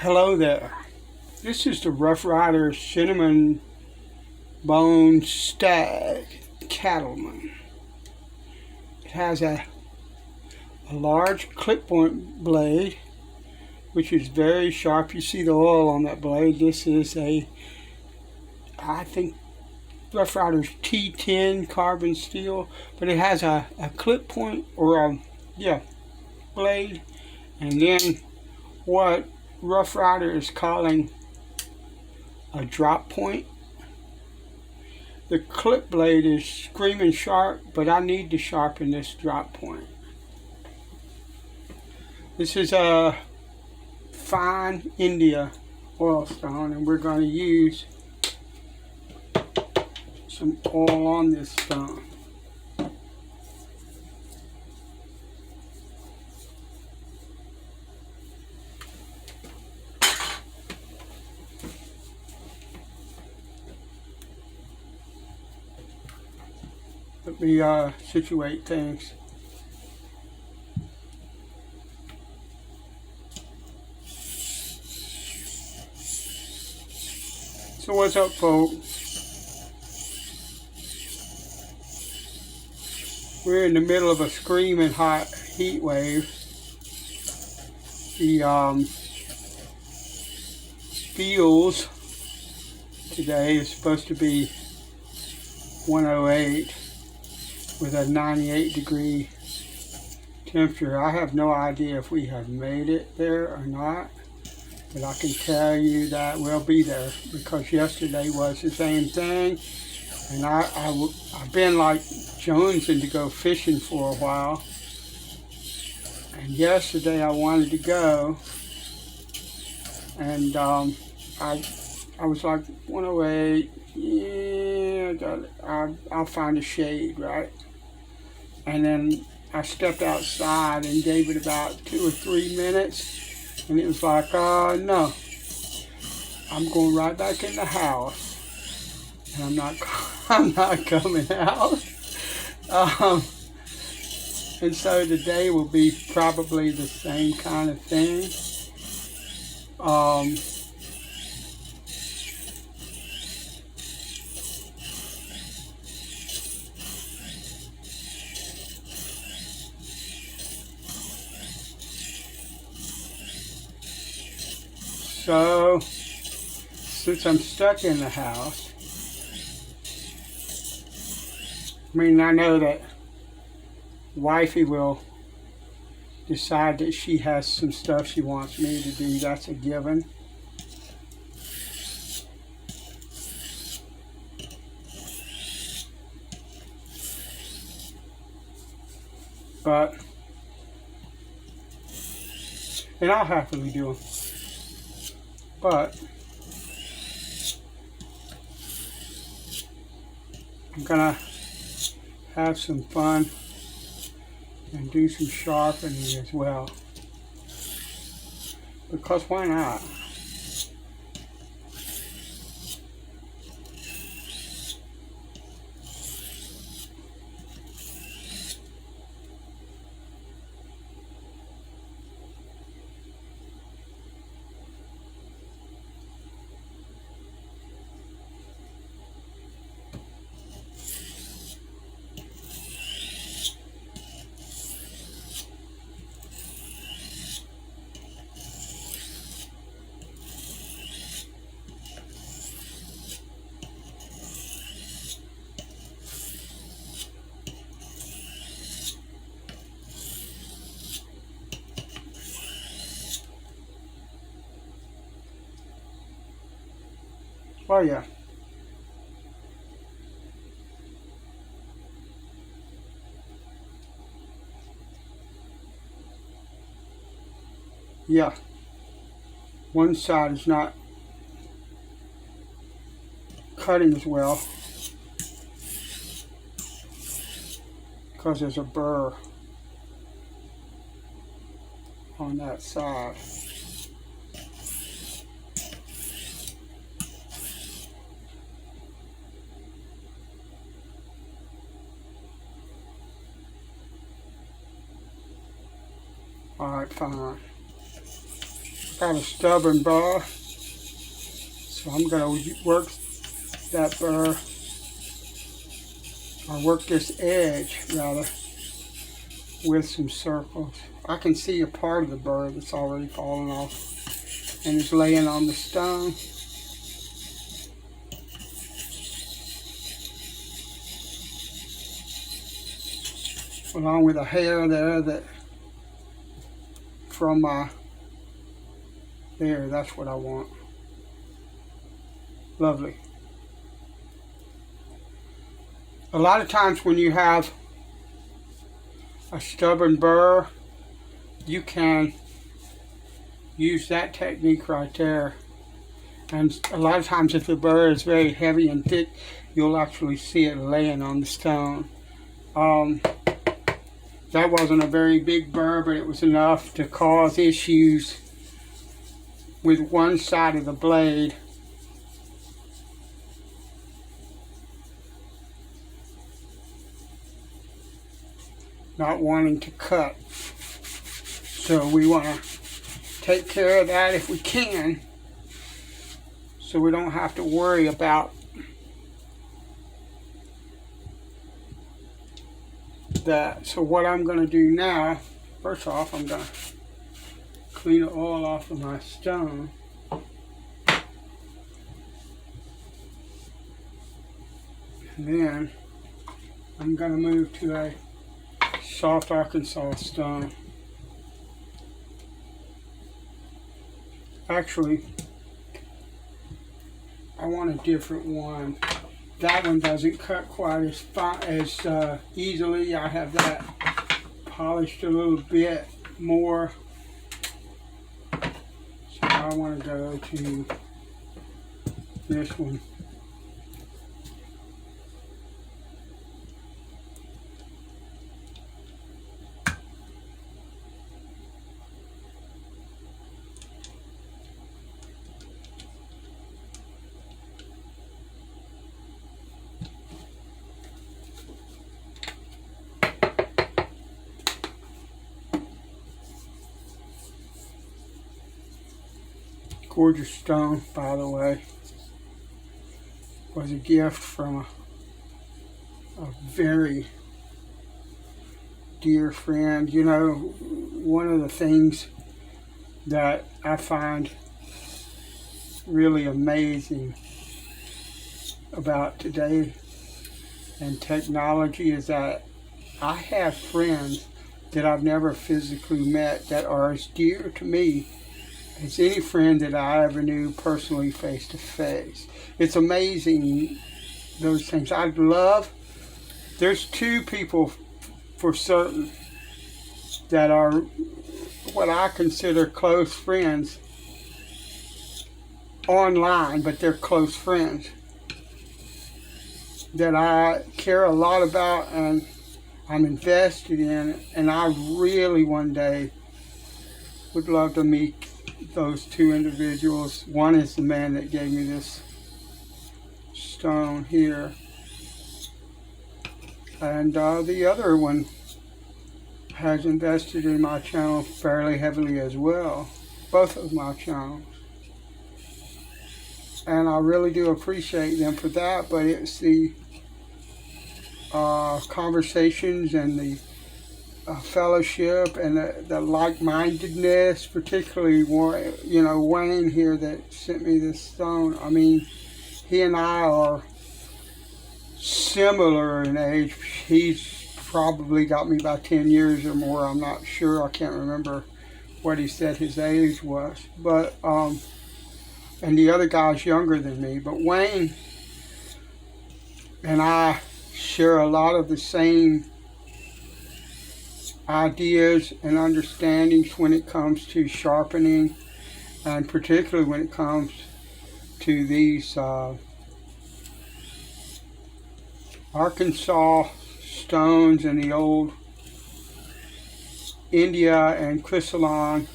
Hello there. This is the Rough Rider Cinnamon Bone Stag Cattleman. It has a large clip point blade, which is very sharp. You see the oil on that blade. This is I think, Rough Rider's T10 carbon steel, but it has a clip point or blade, and then what Rough Rider is calling a drop point. The clip blade is screaming sharp, but I need to sharpen this drop point. This is a fine India oil stone, and we're going to use some oil on this stone. Let me situate things. So what's up, folks? We're in the middle of a screaming hot heat wave. The feels today is supposed to be 108 with a 98-degree temperature. I have no idea if we have made it there or not, but I can tell you that we'll be there, because yesterday was the same thing, and I've been like jonesing to go fishing for a while, and yesterday I wanted to go, and I was like 108. Yeah, I'll find a shade, right? And then I stepped outside and gave it about 2 or 3 minutes, and it was like, no, I'm going right back in the house, and I'm not coming out. And so today will be probably the same kind of thing. So, since I'm stuck in the house, I know that wifey will decide that she has some stuff she wants me to do. That's a given. And I'll happily do them. But I'm gonna have some fun and do some sharpening as well, because why not? Oh yeah. Yeah. One side is not cutting as well because there's a burr on that side. All right, fine. got a stubborn burr, so I'm going to work that burr, or work this edge rather, with some circles. I can see a part of the burr that's already fallen off and is laying on the stone. Along with a hair there that from my, there, that's what I want. Lovely. A lot of times when you have a stubborn burr, you can use that technique right there. And a lot of times if the burr is very heavy and thick, you'll actually see it laying on the stone. That wasn't a very big burr, but it was enough to cause issues with one side of the blade. Not wanting to cut. So we want to take care of that if we can, so we don't have to worry about that. So what I'm going to do now, first off, I'm going to clean the oil off of my stone. And then I'm going to move to a soft Arkansas stone. Actually, I want a different one. That one doesn't cut quite as easily. I have that polished a little bit more. So I want to go to this one. Gorgeous stone, by the way. Was a gift from a very dear friend. You know, one of the things that I find really amazing about today and technology is that I have friends that I've never physically met that are as dear to me as any friend that I ever knew personally face to face. It's amazing, those things. I'd love, there's two people for certain that are what I consider close friends online, but they're close friends that I care a lot about and I'm invested in, and I really one day would love to meet those two individuals. One is the man that gave me this stone here, and the other one has invested in my channel fairly heavily as well, both of my channels, and I really do appreciate them for that. But it's the conversations and the fellowship and the like-mindedness, particularly, you know, Wayne here that sent me this stone. I mean, he and I are similar in age. He's probably got me by 10 years or more. I'm not sure. I can't remember what he said his age was. But, and the other guy's younger than me. But Wayne and I share a lot of the same ideas and understandings when it comes to sharpening, and particularly when it comes to these Arkansas stones and the old India and crystalline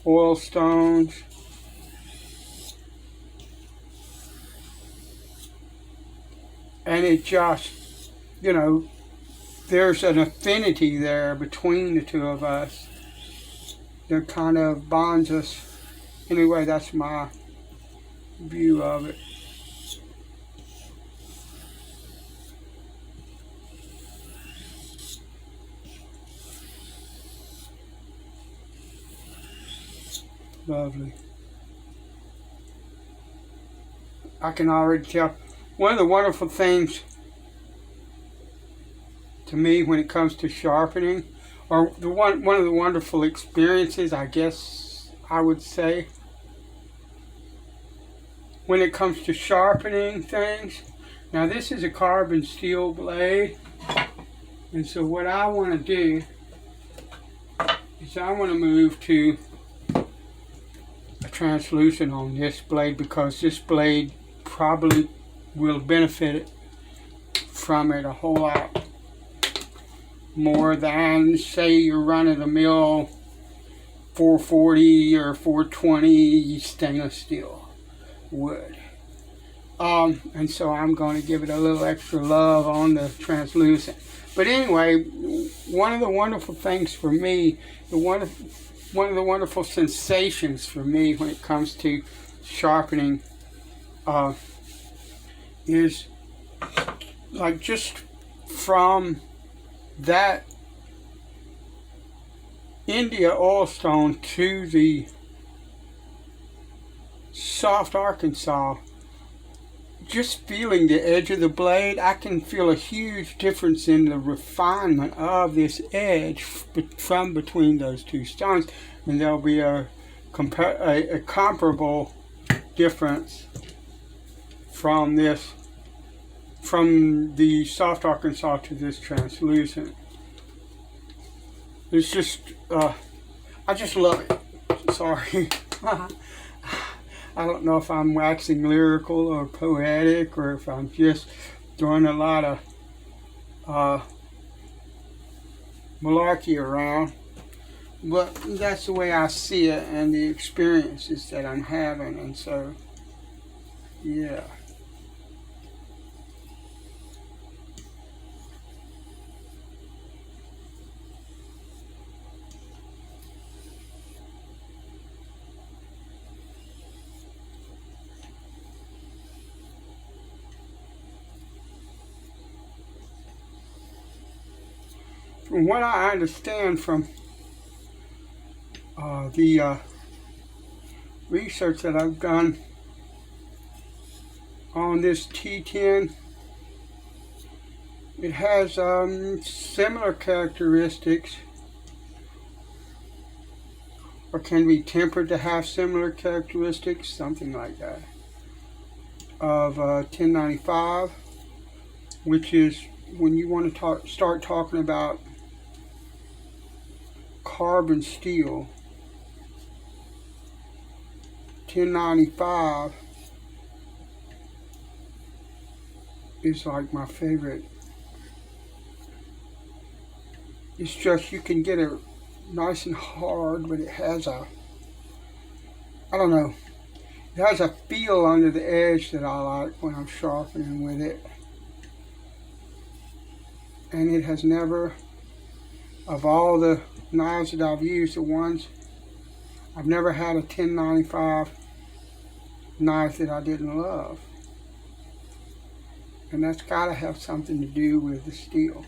oil stones. And it just, you know, there's an affinity there between the two of us that kind of bonds us Anyway, that's my view of it. Lovely. I can already tell. One of the wonderful things to me when it comes to sharpening, or one of the wonderful experiences, I guess I would say, when it comes to sharpening things. Now this is a carbon steel blade, and so what I want to do is I want to move to a translucent on this blade, because this blade probably will benefit from it a whole lot more than, say, you're running a mill 440 or 420 stainless steel wood. And so I'm going to give it a little extra love on the translucent. But anyway, one of the wonderful things for me, one of the wonderful sensations for me when it comes to sharpening is like just from that India oilstone to the soft Arkansas, just feeling the edge of the blade, I can feel a huge difference in the refinement of this edge from between those two stones, and there'll be a comparable difference from the soft Arkansas to this translucent. It's just, I just love it. Sorry. I don't know if I'm waxing lyrical or poetic, or if I'm just throwing a lot of malarkey around. But that's the way I see it and the experiences that I'm having. And so, yeah. From what I understand from the research that I've done on this T10, it has similar characteristics, or can be tempered to have similar characteristics, something like that, of 1095, which is when you want to start talking about carbon steel. 1095 is like my favorite. It's just, you can get it nice and hard, but it has a, I don't know, it has a feel under the edge that I like when I'm sharpening with it. And it has never, of all the knives that I've used, I've never had a 1095 knife that I didn't love. And that's got to have something to do with the steel.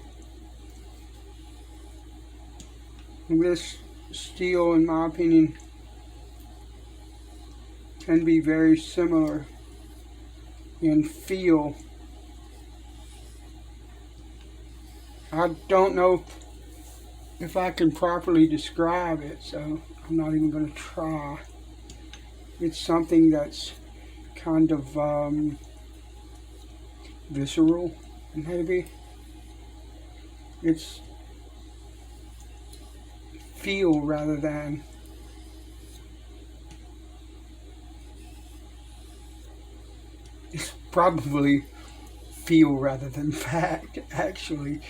And this steel, in my opinion, can be very similar in feel. I don't know if I can properly describe it, so I'm not even going to try. It's something that's kind of visceral, maybe. It's feel rather than it's probably feel rather than fact, actually.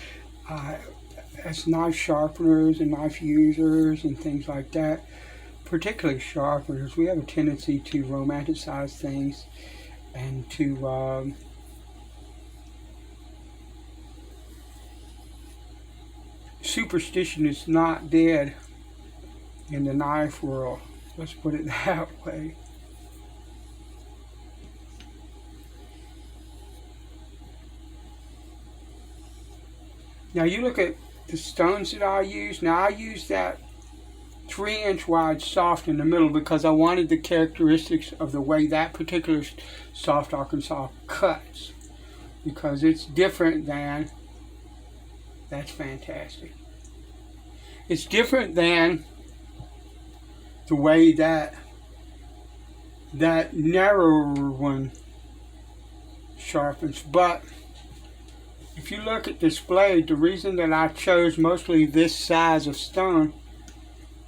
As knife sharpeners and knife users and things like that, particularly sharpeners, we have a tendency to romanticize things and to superstition is not dead in the knife world. Let's put it that way. Now you look at the stones that I use. Now I use that 3-inch wide soft in the middle because I wanted the characteristics of the way that particular soft Arkansas cuts, because it's different than, that's fantastic. It's different than the way that narrower one sharpens. But if you look at this blade, the reason that I chose mostly this size of stone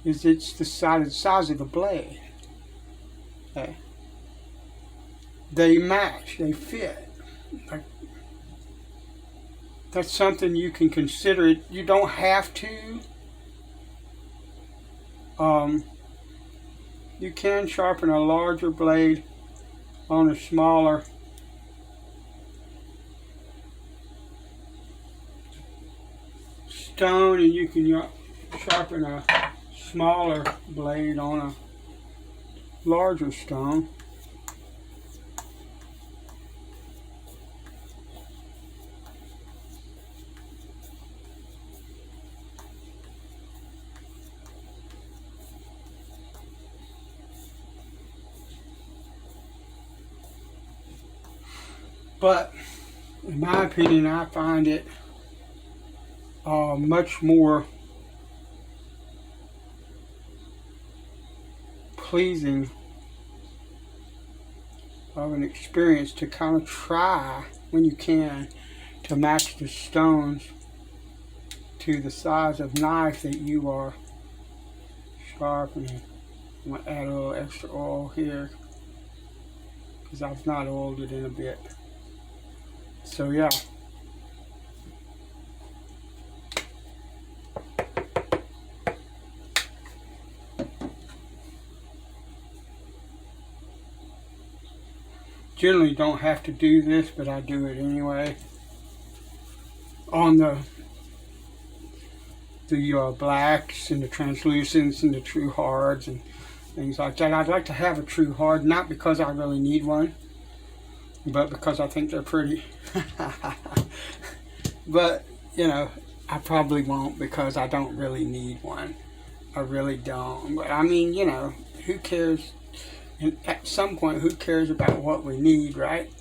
is it's the size of the blade. Okay. They match, they fit. That's something you can consider. You don't have to. You can sharpen a larger blade on a smaller stone, and you can sharpen a smaller blade on a larger stone. But in my opinion, I find it much more pleasing of an experience to kind of try, when you can, to match the stones to the size of knife that you are sharpening. I'm going to add a little extra oil here because I've not oiled it in a bit. So yeah. Generally don't have to do this, but I do it anyway. On the blacks and the translucents and the true hards and things like that. I'd like to have a true hard, not because I really need one, but because I think they're pretty. But, you know, I probably won't because I don't really need one. I really don't. But I mean, you know, who cares? And at some point, who cares about what we need, right?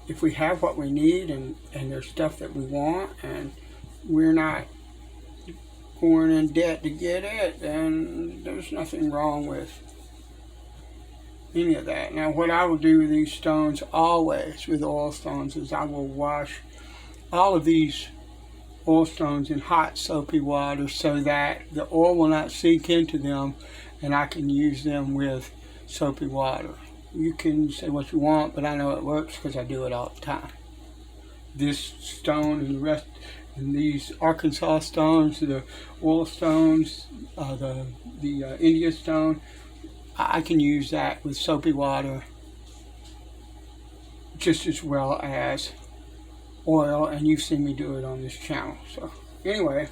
If we have what we need and there's stuff that we want and we're not going in debt to get it, then there's nothing wrong with any of that. Now, what I will do with these stones always, with oil stones, is I will wash all of these oil stones in hot soapy water so that the oil will not sink into them and I can use them with soapy water. You can say what you want, but I know it works because I do it all the time. This stone and the rest, and these Arkansas stones, the oil stones, the India stone, I can use that with soapy water just as well as oil, and you've seen me do it on this channel. So anyway,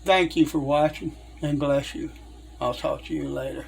thank you for watching, and bless you. I'll talk to you later.